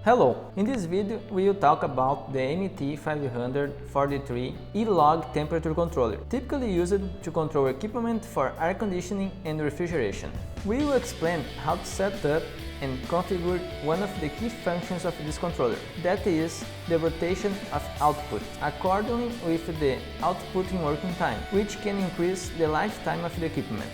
Hello! In this video we will talk about the MT-543E Log temperature controller, typically used to control equipment for air conditioning and refrigeration. We will explain how to set up and configure one of the key functions of this controller, that is, the rotation of output, accordingly with the output in working time, which can increase the lifetime of the equipment.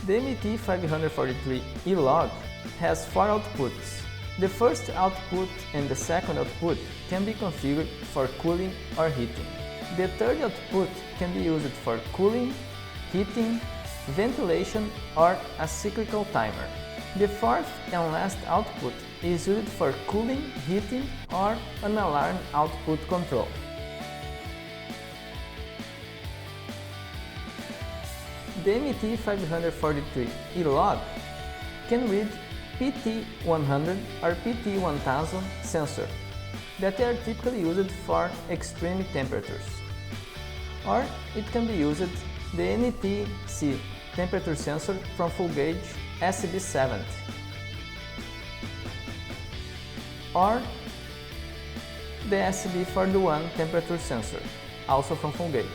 The MT-543E Log has four outputs. The first output and the second output can be configured for cooling or heating. The third output can be used for cooling, heating, ventilation or a cyclical timer. The fourth and last output is used for cooling, heating or an alarm output control. The MT-543E Log can read PT100 or PT1000 sensor that are typically used for extreme temperatures. Or it can be used the NTC temperature sensor from full gauge SB70 or the SB41 temperature sensor, also from full gauge.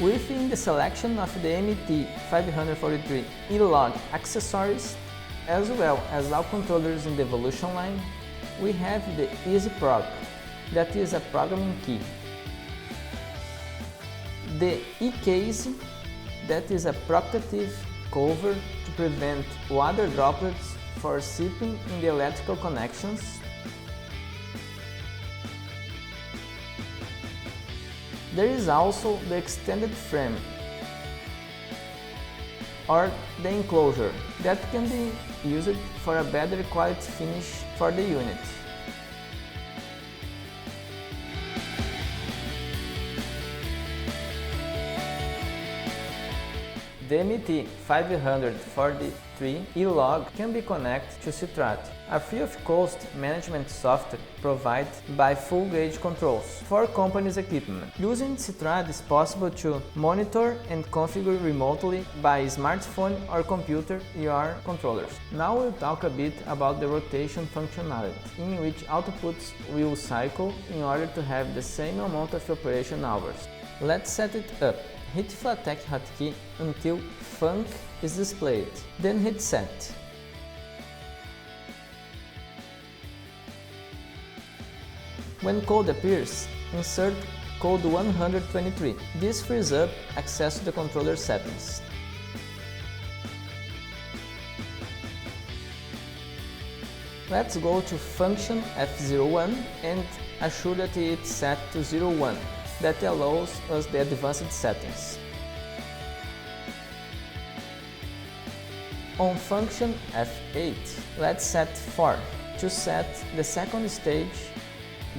Within the selection of the MT-543E Log accessories, as well as all controllers in the evolution line, we have the Easy Prog, that is a programming key. The E-Case, that is a protective cover to prevent water droplets for seeping in the electrical connections. There is also the extended frame or the enclosure that can be used for a better quality finish for the unit. The MT-543E Log can be connected to Citrad, a free-of-cost management software provided by Full Gauge Controls for companies' equipment. Using Citrad is possible to monitor and configure remotely by smartphone or computer your controllers. Now we'll talk a bit about the rotation functionality, in which outputs will cycle in order to have the same amount of operation hours. Let's set it up. Hit Flatech hotkey until Func is displayed, then hit Set. When code appears, insert code 123. This frees up access to the controller settings. Let's go to function F01 and assure that it's set to 01. That allows us the advanced settings. On function F8, let's set 4 to set the second stage.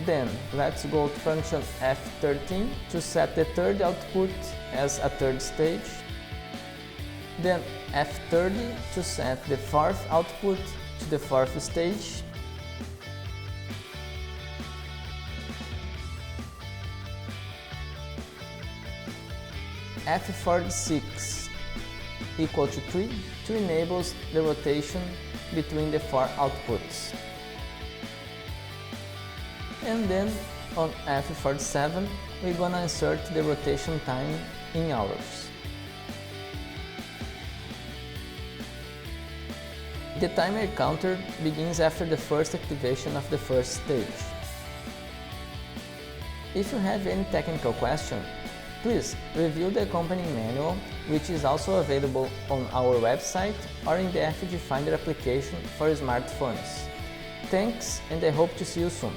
Then let's go to function F13 to set the third output as a third stage. Then F30 to set the fourth output to the fourth stage. F46 equal to 3 to enable the rotation between the four outputs. And then on F47 we're gonna insert the rotation time in hours. The timer counter begins after the first activation of the first stage. If you have any technical question, please review the accompanying manual, which is also available on our website or in the FG Finder application for smartphones. Thanks, and I hope to see you soon.